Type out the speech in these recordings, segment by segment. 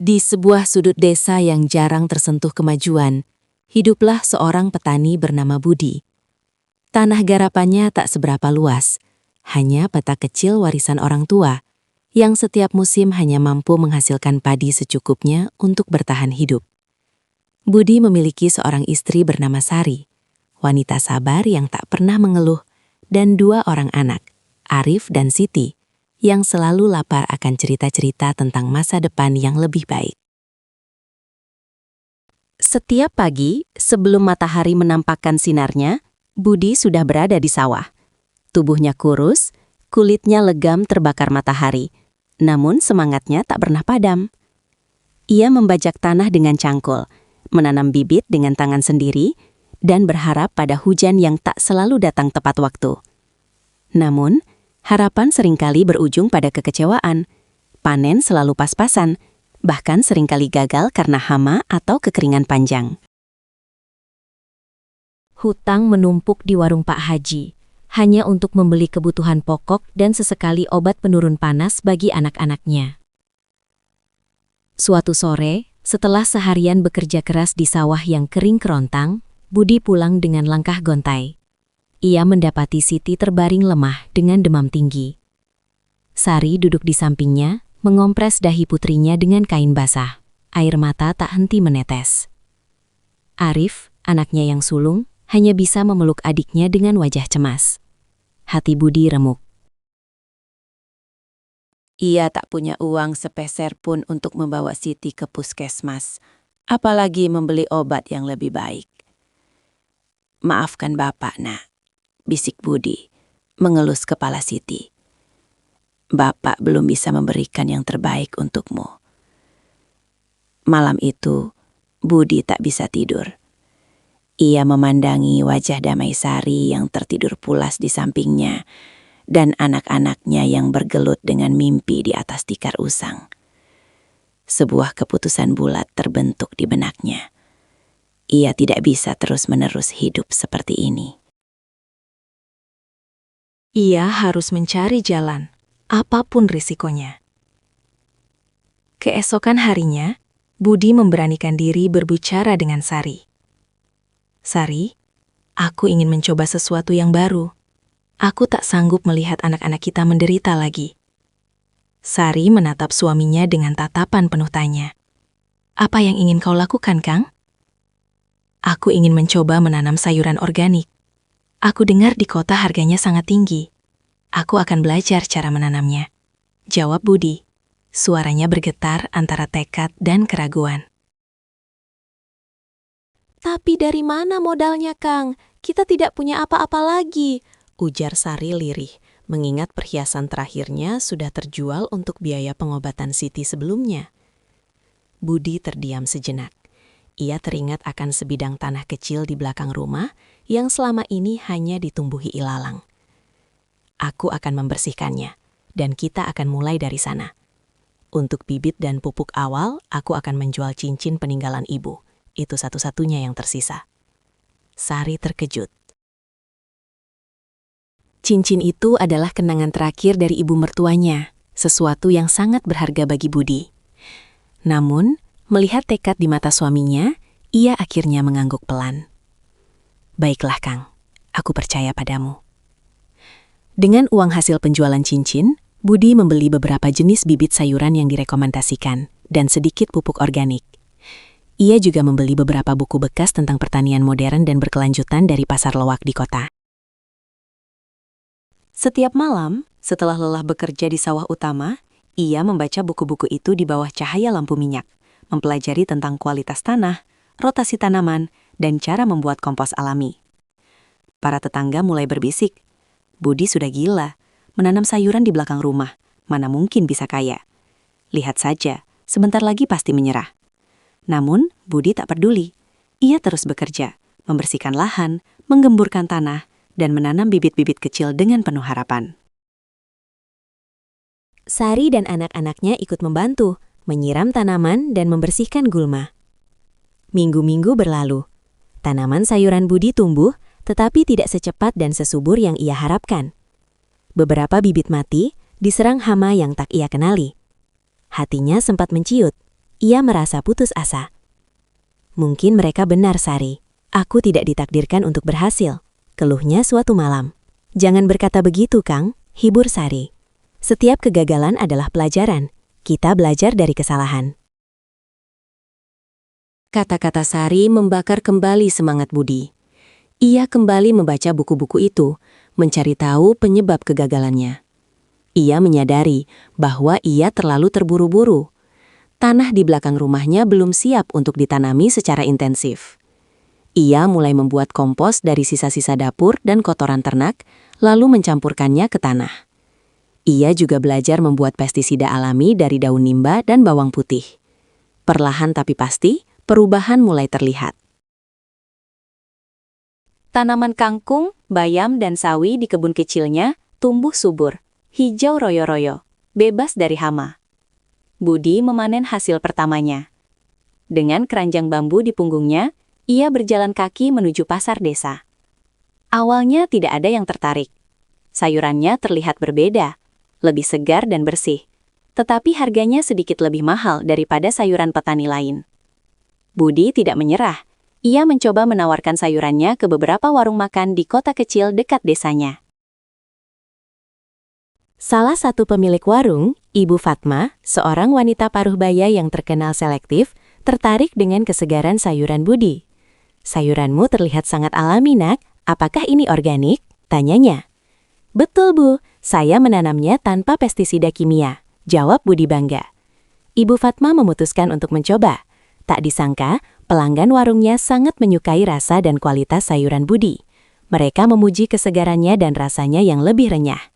Di sebuah sudut desa yang jarang tersentuh kemajuan, hiduplah seorang petani bernama Budi. Tanah garapannya tak seberapa luas, hanya petak kecil warisan orang tua, yang setiap musim hanya mampu menghasilkan padi secukupnya untuk bertahan hidup. Budi memiliki seorang istri bernama Sari, wanita sabar yang tak pernah mengeluh, dan 2 orang anak, Arif dan Siti, yang selalu lapar akan cerita-cerita tentang masa depan yang lebih baik. Setiap pagi, sebelum matahari menampakkan sinarnya, Budi sudah berada di sawah. Tubuhnya kurus, kulitnya legam terbakar matahari, namun semangatnya tak pernah padam. Ia membajak tanah dengan cangkul, menanam bibit dengan tangan sendiri, dan berharap pada hujan yang tak selalu datang tepat waktu. Namun, harapan seringkali berujung pada kekecewaan. Panen selalu pas-pasan, bahkan seringkali gagal karena hama atau kekeringan panjang. Hutang menumpuk di warung Pak Haji, hanya untuk membeli kebutuhan pokok dan sesekali obat penurun panas bagi anak-anaknya. Suatu sore, setelah seharian bekerja keras di sawah yang kering kerontang, Budi pulang dengan langkah gontai. Ia mendapati Siti terbaring lemah dengan demam tinggi. Sari duduk di sampingnya, mengompres dahi putrinya dengan kain basah. Air mata tak henti menetes. Arif, anaknya yang sulung, hanya bisa memeluk adiknya dengan wajah cemas. Hati Budi remuk. Ia tak punya uang sepeser pun untuk membawa Siti ke puskesmas, apalagi membeli obat yang lebih baik. "Maafkan Bapak, Nak," bisik Budi, mengelus kepala Siti. "Bapak belum bisa memberikan yang terbaik untukmu." Malam itu, Budi tak bisa tidur. Ia memandangi wajah Damai Sari yang tertidur pulas di sampingnya, dan anak-anaknya yang bergelut dengan mimpi di atas tikar usang. Sebuah keputusan bulat terbentuk di benaknya. Ia tidak bisa terus-menerus hidup seperti ini. Ia harus mencari jalan, apapun risikonya. Keesokan harinya, Budi memberanikan diri berbicara dengan Sari. "Sari, aku ingin mencoba sesuatu yang baru. Aku tak sanggup melihat anak-anak kita menderita lagi." Sari menatap suaminya dengan tatapan penuh tanya. "Apa yang ingin kau lakukan, Kang?" "Aku ingin mencoba menanam sayuran organik. Aku dengar di kota harganya sangat tinggi. Aku akan belajar cara menanamnya," jawab Budi. Suaranya bergetar antara tekad dan keraguan. "Tapi dari mana modalnya, Kang? Kita tidak punya apa-apa lagi," ujar Sari lirih, mengingat perhiasan terakhirnya sudah terjual untuk biaya pengobatan Siti sebelumnya. Budi terdiam sejenak. Ia teringat akan sebidang tanah kecil di belakang rumah yang selama ini hanya ditumbuhi ilalang. "Aku akan membersihkannya, dan kita akan mulai dari sana. Untuk bibit dan pupuk awal, aku akan menjual cincin peninggalan ibu. Itu satu-satunya yang tersisa." Sari terkejut. Cincin itu adalah kenangan terakhir dari ibu mertuanya, sesuatu yang sangat berharga bagi Budi. Namun, melihat tekad di mata suaminya, ia akhirnya mengangguk pelan. "Baiklah, Kang. Aku percaya padamu." Dengan uang hasil penjualan cincin, Budi membeli beberapa jenis bibit sayuran yang direkomendasikan dan sedikit pupuk organik. Ia juga membeli beberapa buku bekas tentang pertanian modern dan berkelanjutan dari pasar loak di kota. Setiap malam, setelah lelah bekerja di sawah utama, ia membaca buku-buku itu di bawah cahaya lampu minyak, mempelajari tentang kualitas tanah, rotasi tanaman, dan cara membuat kompos alami. Para tetangga mulai berbisik, "Budi sudah gila, menanam sayuran di belakang rumah, mana mungkin bisa kaya. Lihat saja, sebentar lagi pasti menyerah." Namun, Budi tak peduli. Ia terus bekerja, membersihkan lahan, menggemburkan tanah, dan menanam bibit-bibit kecil dengan penuh harapan. Sari dan anak-anaknya ikut membantu, menyiram tanaman dan membersihkan gulma. Minggu-minggu berlalu. Tanaman sayuran Budi tumbuh, tetapi tidak secepat dan sesubur yang ia harapkan. Beberapa bibit mati, diserang hama yang tak ia kenali. Hatinya sempat menciut. Ia merasa putus asa. Mungkin mereka benar, Sari. Aku tidak ditakdirkan untuk berhasil, keluhnya suatu malam. Jangan berkata begitu, Kang, hibur Sari. Setiap kegagalan adalah pelajaran. Kita belajar dari kesalahan. Kata-kata Sari membakar kembali semangat Budi. Ia kembali membaca buku-buku itu, mencari tahu penyebab kegagalannya. Ia menyadari bahwa ia terlalu terburu-buru. Tanah di belakang rumahnya belum siap untuk ditanami secara intensif. Ia mulai membuat kompos dari sisa-sisa dapur dan kotoran ternak, lalu mencampurkannya ke tanah. Ia juga belajar membuat pestisida alami dari daun nimba dan bawang putih. Perlahan tapi pasti, perubahan mulai terlihat. Tanaman kangkung, bayam, dan sawi di kebun kecilnya tumbuh subur, hijau royo-royo, bebas dari hama. Budi memanen hasil pertamanya. Dengan keranjang bambu di punggungnya, ia berjalan kaki menuju pasar desa. Awalnya tidak ada yang tertarik. Sayurannya terlihat berbeda, lebih segar dan bersih, tetapi harganya sedikit lebih mahal daripada sayuran petani lain. Budi tidak menyerah. Ia mencoba menawarkan sayurannya ke beberapa warung makan di kota kecil dekat desanya. Salah satu pemilik warung, Ibu Fatma, seorang wanita paruh baya yang terkenal selektif, tertarik dengan kesegaran sayuran Budi. "Sayuranmu terlihat sangat alami, Nak. Apakah ini organik?" tanyanya. "Betul, Bu. Saya menanamnya tanpa pestisida kimia," jawab Budi bangga. Ibu Fatma memutuskan untuk mencoba. Tak disangka, pelanggan warungnya sangat menyukai rasa dan kualitas sayuran Budi. Mereka memuji kesegarannya dan rasanya yang lebih renyah.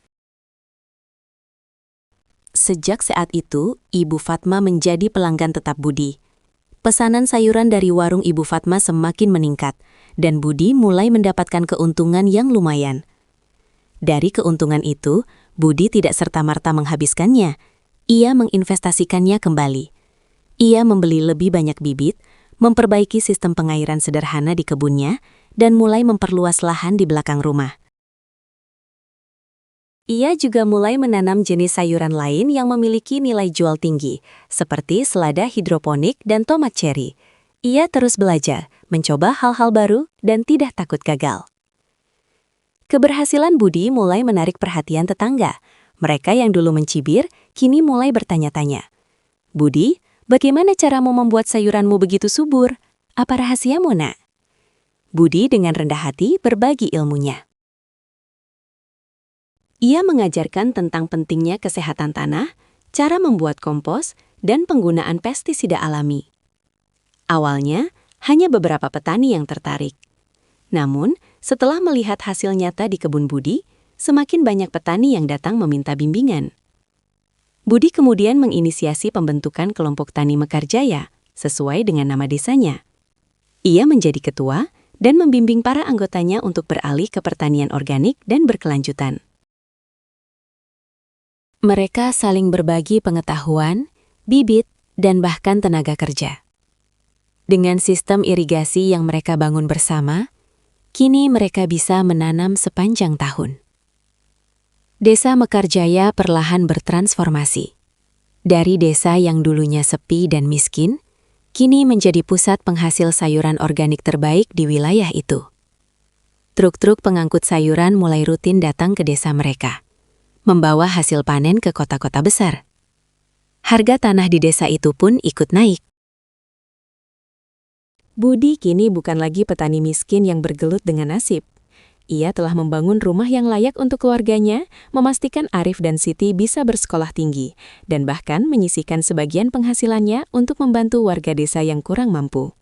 Sejak saat itu, Ibu Fatma menjadi pelanggan tetap Budi. Pesanan sayuran dari warung Ibu Fatma semakin meningkat, dan Budi mulai mendapatkan keuntungan yang lumayan. Dari keuntungan itu, Budi tidak serta-merta menghabiskannya. Ia menginvestasikannya kembali. Ia membeli lebih banyak bibit, memperbaiki sistem pengairan sederhana di kebunnya, dan mulai memperluas lahan di belakang rumah. Ia juga mulai menanam jenis sayuran lain yang memiliki nilai jual tinggi, seperti selada hidroponik dan tomat ceri. Ia terus belajar, mencoba hal-hal baru, dan tidak takut gagal. Keberhasilan Budi mulai menarik perhatian tetangga. Mereka yang dulu mencibir, kini mulai bertanya-tanya. "Budi, bagaimana caramu membuat sayuranmu begitu subur? Apa rahasiamu, Nak?" Budi dengan rendah hati berbagi ilmunya. Ia mengajarkan tentang pentingnya kesehatan tanah, cara membuat kompos, dan penggunaan pestisida alami. Awalnya, hanya beberapa petani yang tertarik. Namun, setelah melihat hasil nyata di kebun Budi, semakin banyak petani yang datang meminta bimbingan. Budi kemudian menginisiasi pembentukan kelompok tani Mekarjaya sesuai dengan nama desanya. Ia menjadi ketua dan membimbing para anggotanya untuk beralih ke pertanian organik dan berkelanjutan. Mereka saling berbagi pengetahuan, bibit, dan bahkan tenaga kerja. Dengan sistem irigasi yang mereka bangun bersama, kini mereka bisa menanam sepanjang tahun. Desa Mekarjaya perlahan bertransformasi. Dari desa yang dulunya sepi dan miskin, kini menjadi pusat penghasil sayuran organik terbaik di wilayah itu. Truk-truk pengangkut sayuran mulai rutin datang ke desa mereka, membawa hasil panen ke kota-kota besar. Harga tanah di desa itu pun ikut naik. Budi kini bukan lagi petani miskin yang bergelut dengan nasib. Ia telah membangun rumah yang layak untuk keluarganya, memastikan Arif dan Siti bisa bersekolah tinggi, dan bahkan menyisihkan sebagian penghasilannya untuk membantu warga desa yang kurang mampu.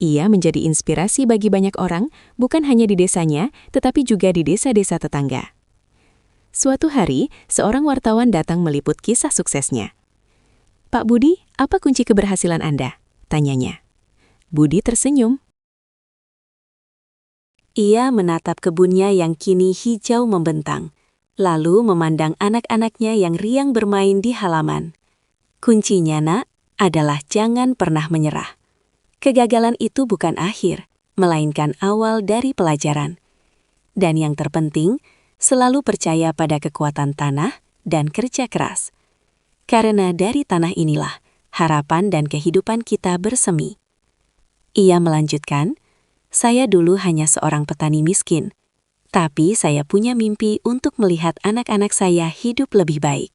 Ia menjadi inspirasi bagi banyak orang, bukan hanya di desanya, tetapi juga di desa-desa tetangga. Suatu hari, seorang wartawan datang meliput kisah suksesnya. "Pak Budi, apa kunci keberhasilan Anda?" tanyanya. Budi tersenyum. Ia menatap kebunnya yang kini hijau membentang, lalu memandang anak-anaknya yang riang bermain di halaman. "Kuncinya, Nak, adalah jangan pernah menyerah. Kegagalan itu bukan akhir, melainkan awal dari pelajaran. Dan yang terpenting, selalu percaya pada kekuatan tanah dan kerja keras. Karena dari tanah inilah harapan dan kehidupan kita bersemi. Ia melanjutkan, saya dulu hanya seorang petani miskin, tapi saya punya mimpi untuk melihat anak-anak saya hidup lebih baik.